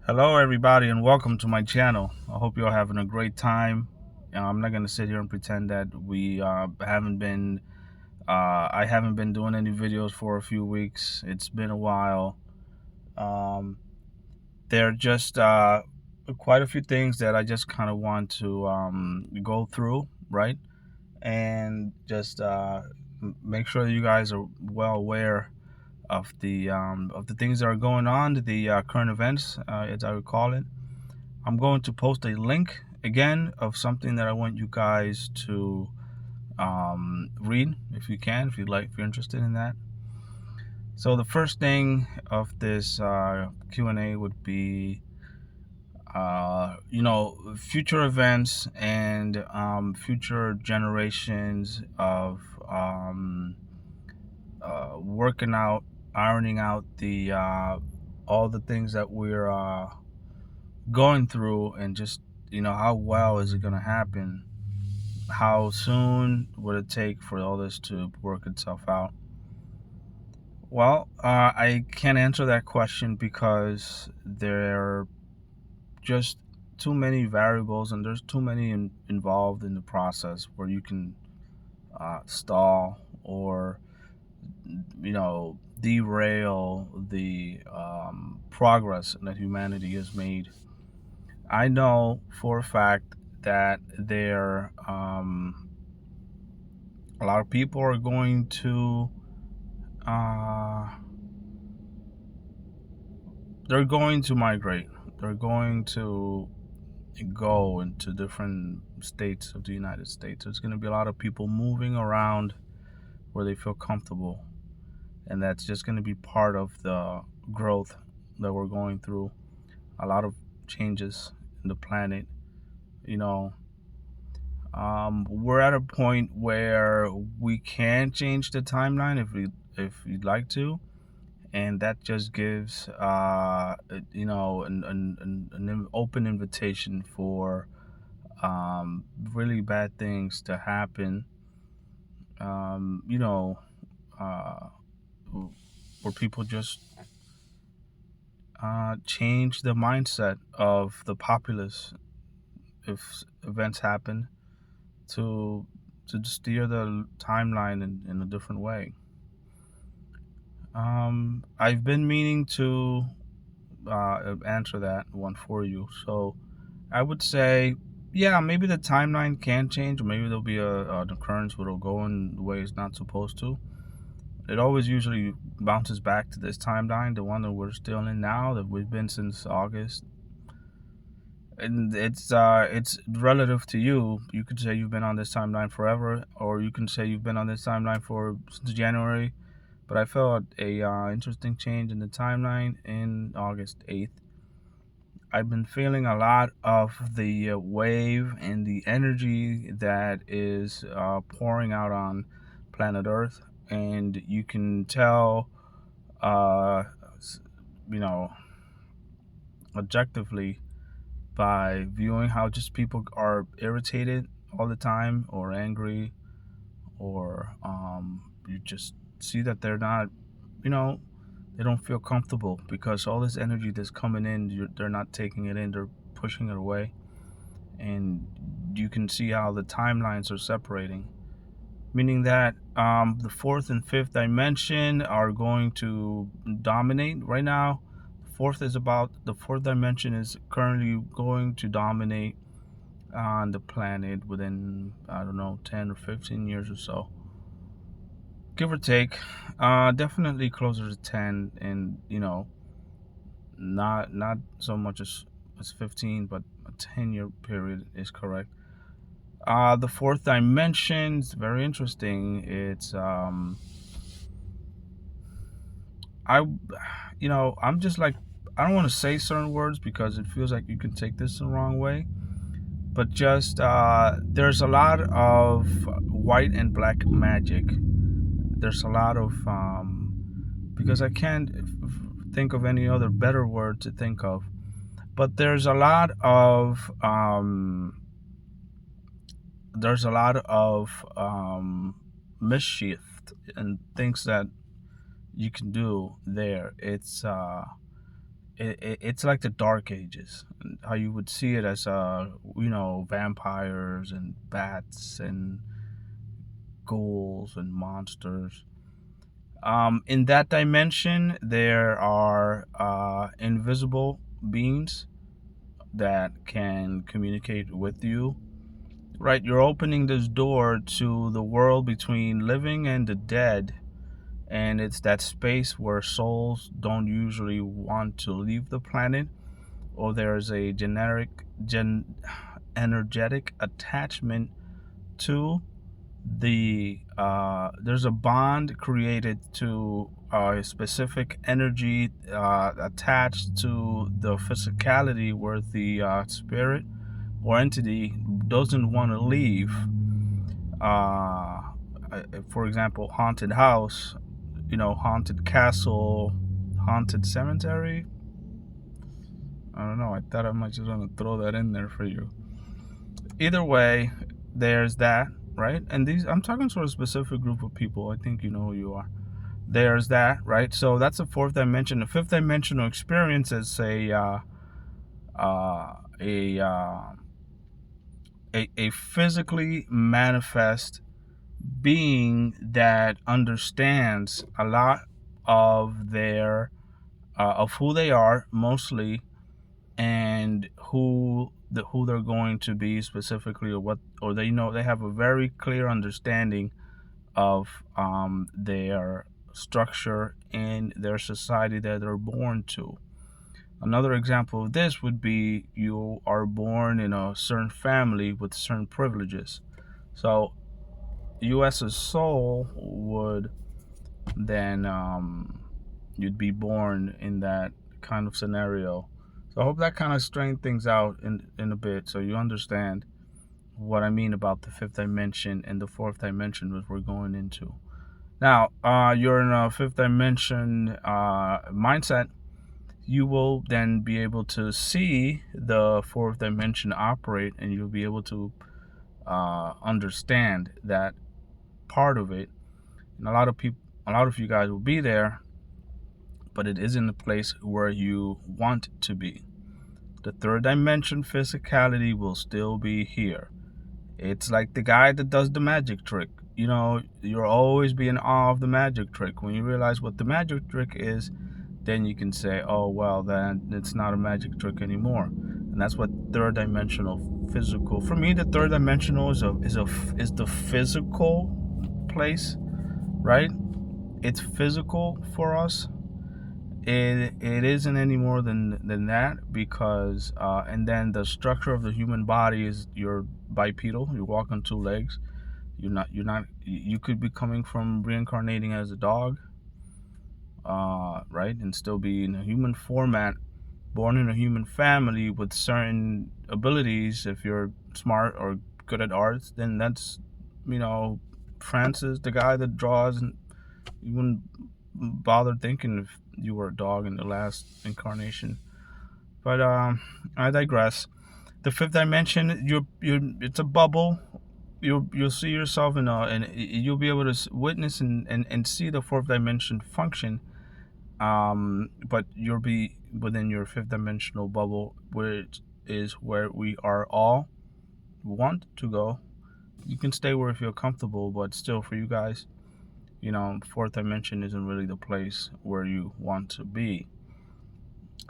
Hello, everybody, and welcome to my channel. I hope you're having a great time. I'm not gonna sit here and pretend that we haven't been. I haven't been doing any videos for a few weeks. It's been a while. Um, there are just quite a few things that I just kind of want to go through, right? And just make sure that you guys are well aware of the things that are going on, the current events, as I would call it. I'm going to post a link again of something that I want you guys to read if you can, if you're interested in that. So the first thing of this Q&A would be, future events and future generations of working out, ironing out the all the things that we're going through, and just how well is it going to happen, how soon would it take for all this to work itself out. Well, I can't answer that question because there are just too many variables, and there's too many involved in the process where you can stall or derail the progress that humanity has made. I know for a fact that a lot of people are going to uh, they're going to migrate. They're going to go into different states of the United States. There's going to be a lot of people moving around where they feel comfortable, and that's just going to be part of the growth that we're going through. A lot of changes in the planet. You know, we're at a point where we can change the timeline if we'd like to, and that just gives an open invitation for really bad things to happen. Um, you know, uh, where people just change the mindset of the populace if events happen to steer the timeline in a different way. I've been meaning to answer that one for you. So I would say, yeah, maybe the timeline can change, or maybe there'll be an occurrence where it'll go in the way it's not supposed to. It always usually bounces back to this timeline, the one that we're still in now, that we've been since August. And it's relative to you. You could say you've been on this timeline forever, or you can say you've been on this timeline for since January. But I felt a interesting change in the timeline in August 8th. I've been feeling a lot of the wave and the energy that is pouring out on planet Earth, and you can tell, uh, you know, objectively by viewing how just people are irritated all the time or angry, or you just see that they're not, you know, they don't feel comfortable because all this energy that's coming in, they're not taking it in, they're pushing it away. And you can see how the timelines are separating, meaning that the fourth and fifth dimension are going to dominate right now. The fourth dimension is currently going to dominate on the planet within, I don't know, 10 or 15 years or so, give or take. Definitely closer to 10, and not so much as 15, but a 10-year period is correct. The fourth dimension is very interesting. It's I I'm just like, I don't want to say certain words because it feels like you can take this the wrong way, but just there's a lot of white and black magic. There's a lot of because I can't think of any other better word to think of, but there's a lot of mischief and things that you can do there. it's like the Dark Ages, how you would see it as vampires and bats and ghouls and monsters. In that dimension, there are invisible beings that can communicate with you. Right, you're opening this door to the world between living and the dead, and it's that space where souls don't usually want to leave the planet, or there's a energetic attachment to there's a bond created to a specific energy attached to the physicality, where the spirit or entity doesn't want to leave. uh, for example, haunted house, haunted castle, haunted cemetery. I don't know, I thought I might just want to throw that in there for you. Either way, there's that, right? And these, I'm talking to a specific group of people. I think you know who you are. There's that, right? So that's the fourth dimension. The fifth dimensional experience is uh, a, uh, a physically manifest being that understands a lot of their of who they are mostly, and who they're going to be specifically, or what, or they have a very clear understanding of their structure in their society that they're born to. Another example of this would be you are born in a certain family with certain privileges. So you as a soul would then you'd be born in that kind of scenario. So I hope that kind of strained things out in a bit, so you understand what I mean about the fifth dimension and the fourth dimension that we're going into. Now, you're in a fifth dimension mindset. You will then be able to see the fourth dimension operate, and you'll be able to understand that part of it. And a lot of you guys will be there, but it isn't a place where you want to be. The third dimension physicality will still be here. It's like the guy that does the magic trick. You'll always be in awe of the magic trick. When you realize what the magic trick is, then you can say, oh, well, then it's not a magic trick anymore. And that's what third dimensional physical. For me, the third dimensional is the physical place, right? It's physical for us. It isn't any more than that, because and then the structure of the human body is you're bipedal. You walk on two legs. You could be coming from reincarnating as a dog, right, and still be in a human format, born in a human family with certain abilities. If you're smart or good at arts, then that's, Francis, the guy that draws, and you wouldn't bother thinking if you were a dog in the last incarnation. But I digress. The fifth dimension, it's a bubble. You'll see yourself and you'll be able to witness and see the fourth dimension function. But you'll be within your fifth dimensional bubble, which is where we are all want to go. You can stay where you feel comfortable, but still, for you guys, fourth dimension isn't really the place where you want to be.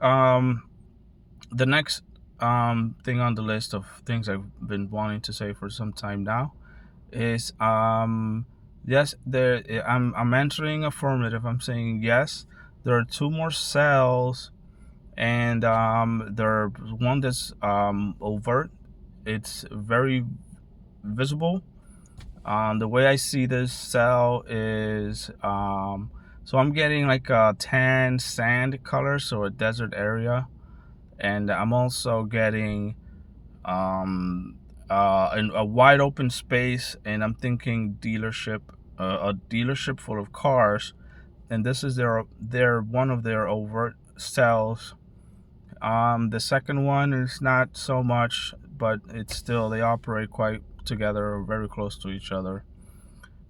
The next thing on the list of things I've been wanting to say for some time now is yes, I'm answering affirmative. I'm saying yes. There are two more cells, and there's one that's overt. It's very visible. The way I see this cell is so I'm getting like a tan sand color, so a desert area, and I'm also getting in a wide open space, and I'm thinking dealership, a dealership full of cars, and this is their one of their overt cells. The second one is not so much, but it's still, they operate quite together, very close to each other.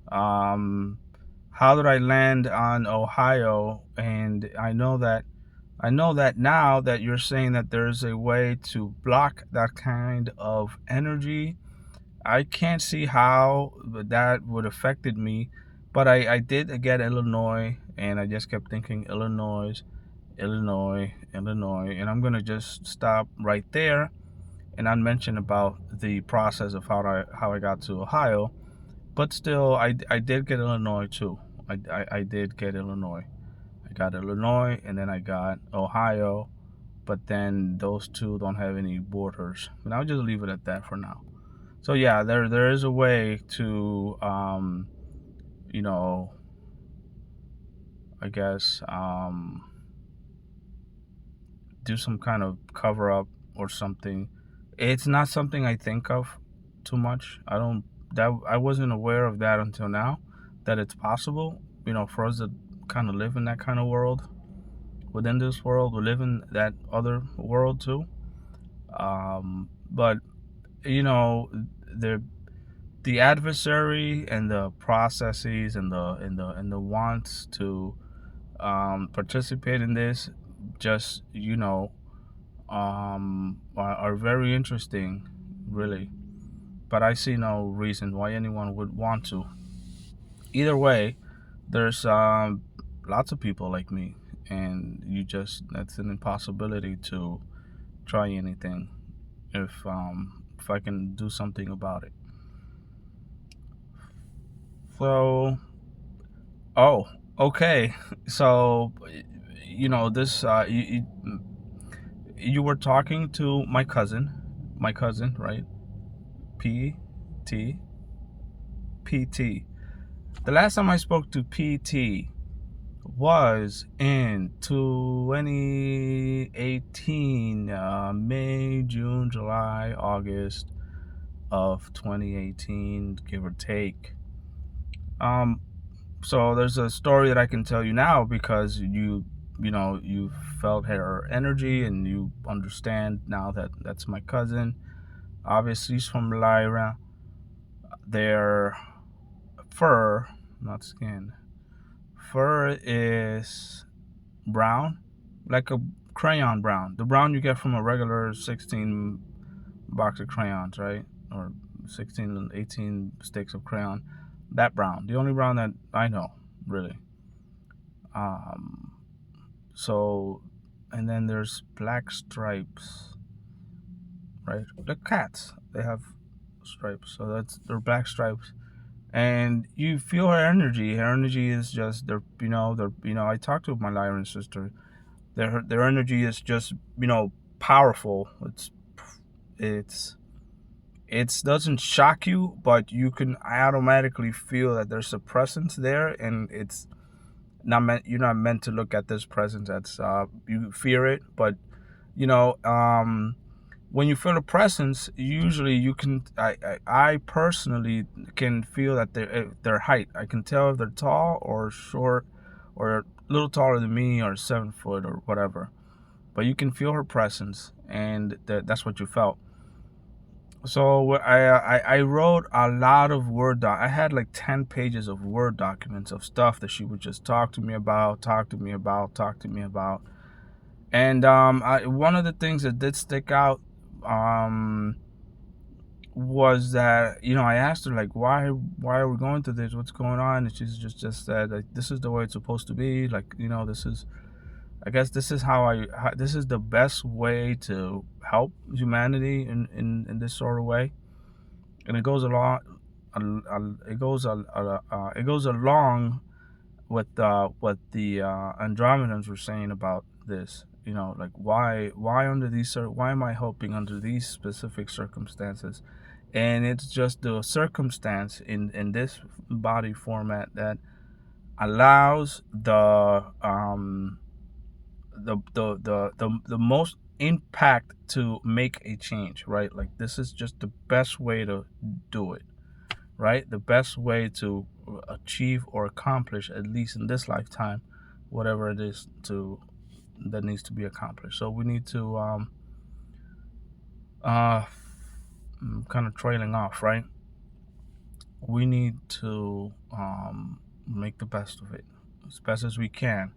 How did I land on Ohio? And I know that I know that now that you're saying that there's a way to block that kind of energy. I can't see how that would affected me, but I did get Illinois, and I just kept thinking Illinois, Illinois, Illinois, and I'm gonna just stop right there and not mention about the process of how I got to Ohio. But still, I did get Illinois too. I did get Illinois. I got Illinois, and then I got Ohio, but then those two don't have any borders. And I'll just leave it at that for now. So yeah, there is a way to you know, I guess do some kind of cover up or something. It's not something I think of too much. I wasn't aware of that until now, that it's possible, for us to kind of live in that kind of world. Within this world, we live in that other world too. But the the adversary and the processes and the wants to participate in this, just are very interesting, really. But I see no reason why anyone would want to. Either way, there's lots of people like me, and that's an impossibility to try anything if I can do something about it. So, oh, okay. So, this you were talking to my cousin, right? P T P T. The last time I spoke to PT was in 2018, May, June, July, August of 2018, give or take. Um, so there's a story that I can tell you now because you felt her energy and you understand now that that's my cousin. Obviously, she's from Lyra. Their fur, not skin, fur is brown, like a crayon brown. The brown you get from a regular 16 box of crayons, right? Or 16 and 18 sticks of crayon. That brown. The only brown that I know, really. Um, so, and then there's black stripes, right? The cats, they have stripes. So they're black stripes. And you feel her energy. Her energy is just I talked to my Lyran sister. Their energy is just powerful. It's it doesn't shock you, but you can automatically feel that there's a presence there, and it's not meant. You're not meant to look at this presence. That's you fear it, but you know when you feel a presence, usually you can. I personally can feel that their height. I can tell if they're tall or short, or a little taller than me, or 7 foot or whatever. But you can feel her presence, and that's what you felt. So I wrote a lot of I had like 10 pages of Word documents of stuff that she would just talk to me about, talk to me about, talk to me about. And one of the things that did stick out um, was that I asked her, like, why are we going through this? What's going on? And she's just said, like, this is the way it's supposed to be. Like, this is, I guess this is this is the best way to help humanity in this sort of way. And it goes along it goes along with what the Andromedans were saying about this. Like, why am I helping under these specific circumstances? And it's just the circumstance in this body format that allows the most impact to make a change, right? Like, this is just the best way to do it, right? The best way to achieve or accomplish, at least in this lifetime, whatever it is that needs to be accomplished. So we need to uh kind of trailing off, right? We need to make the best of it, as best as we can.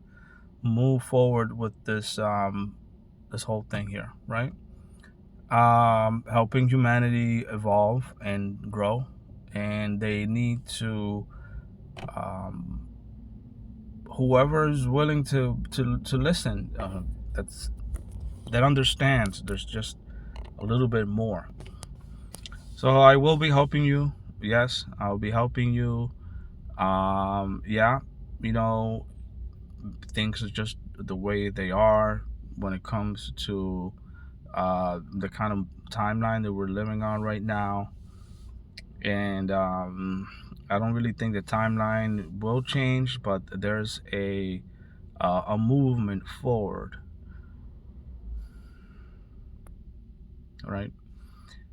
move forward with this whole thing here, right? Helping humanity evolve and grow, and they need to um, whoever is willing to listen. That understands. There's just a little bit more. So I will be helping you. Yes, I'll be helping you. Yeah, you know, things are just the way they are when it comes to the kind of timeline that we're living on right now. And I don't really think the timeline will change, but there's a movement forward, right?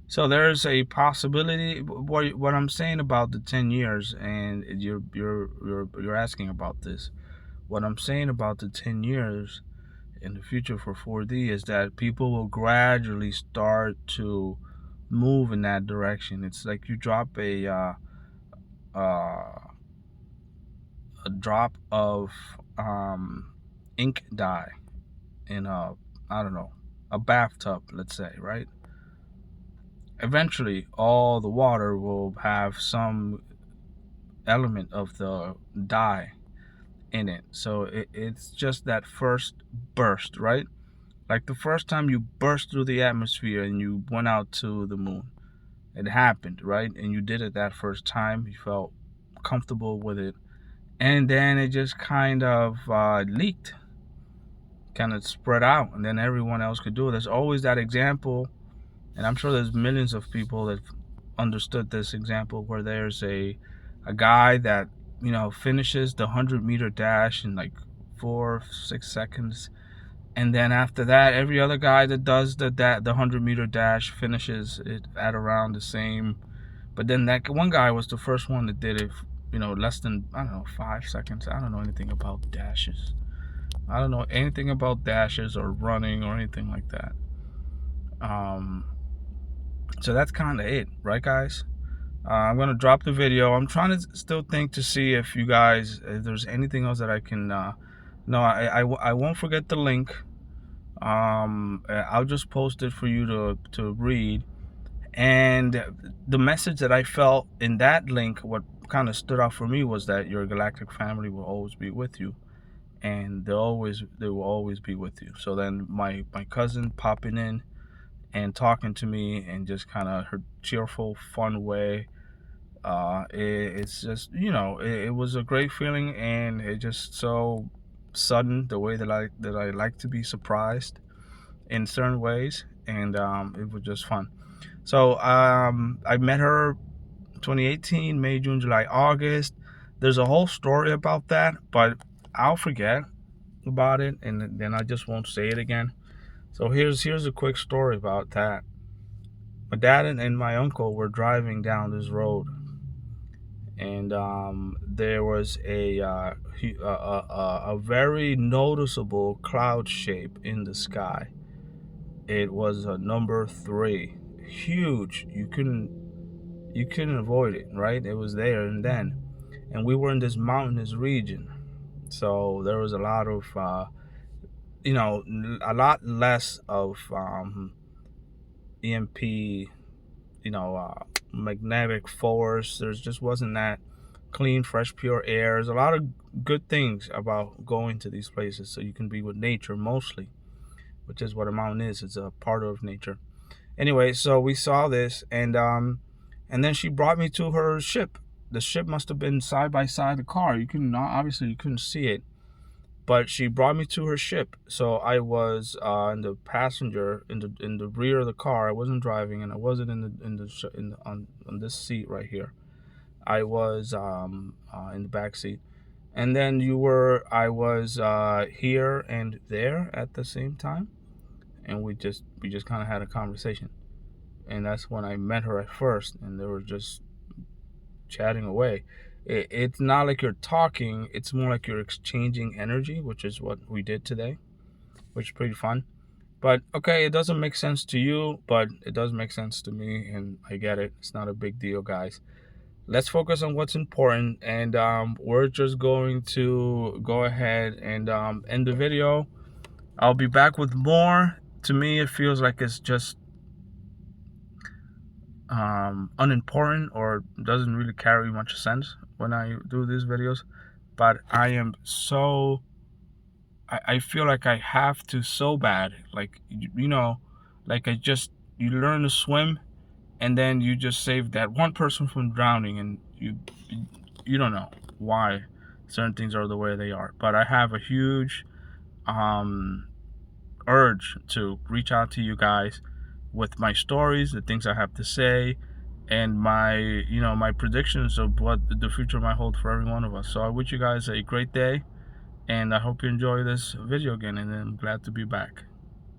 So there's a possibility. What I'm saying about the 10 years, and you're asking about this. What I'm saying about the 10 years in the future for 4D is that people will gradually start to move in that direction. It's like you drop uh, a drop of um, ink dye in a, I don't know, a bathtub, let's say, right? Eventually, all the water will have some element of the dye in it. So it's just that first burst, right? Like the first time you burst through the atmosphere and you went out to the moon. It happened, right? And you did it that first time. You felt comfortable with it. And then it just kind of leaked, kind of spread out, and then everyone else could do it. There's always that example, and I'm sure there's millions of people that understood this example where there's a guy that finishes the 100-meter dash in like 4 6 seconds, and then after that every other guy that does the 100-meter dash finishes it at around the same. But then that one guy was the first one that did it, less than, I don't know, 5 seconds. I don't know anything about dashes. I don't know anything about dashes or running or anything like that. um so that's kind of it, right, guys? I'm gonna drop the video. I'm trying to still think to see if you guys, if there's anything else that I can no, I won't forget the link. I'll just post it for you to read. And the message that I felt in that link, what kind of stood out for me, was that your galactic family will always be with you, and they will always be with you. So then my cousin popping in and talking to me and just kind of her cheerful, fun way. It's just, it was a great feeling, and it just so sudden, the way that I like to be surprised in certain ways, and it was just fun. So I met her 2018, May, June, July, August. There's a whole story about that, but I'll forget about it, and then I just won't say it again. So here's a quick story about that. My dad and my uncle were driving down this road, and there was a very noticeable cloud shape in the sky. It was a number three, huge. You couldn't avoid it, right? It was there and then, and we were in this mountainous region, so there was a lot of a lot less of EMP, magnetic force. There's just wasn't that clean, fresh, pure air. There's a lot of good things about going to these places, so you can be with nature mostly, which is what a mountain is. It's a part of nature. Anyway, so we saw this, and then she brought me to her ship. The ship must have been side by side the car. You couldn't, obviously you couldn't see it, but she brought me to her ship. So I was in the passenger, in the rear of the car. I wasn't driving, and I wasn't on this seat right here. I was in the back seat, and then I was here and there at the same time, and we just kind of had a conversation, and that's when I met her at first, and they were just chatting away. It's not like you're talking; it's more like you're exchanging energy, which is what we did today, which is pretty fun. But okay, it doesn't make sense to you, but it does make sense to me, and I get it. It's not a big deal, guys. let's focus on what's important, and we're just going to go ahead and end the video. I'll be back with more. To me, it feels like it's just unimportant or doesn't really carry much sense when I do these videos. But I am so, I feel like I have to so bad. Like, you know, like you learn to swim and then you just save that one person from drowning, and you don't know why certain things are the way they are. But I have a huge um urge to reach out to you guys with my stories, the things I have to say, and my my predictions of what the future might hold for every one of us. So I wish you guys a great day, and I hope you enjoy this video again, and I'm glad to be back.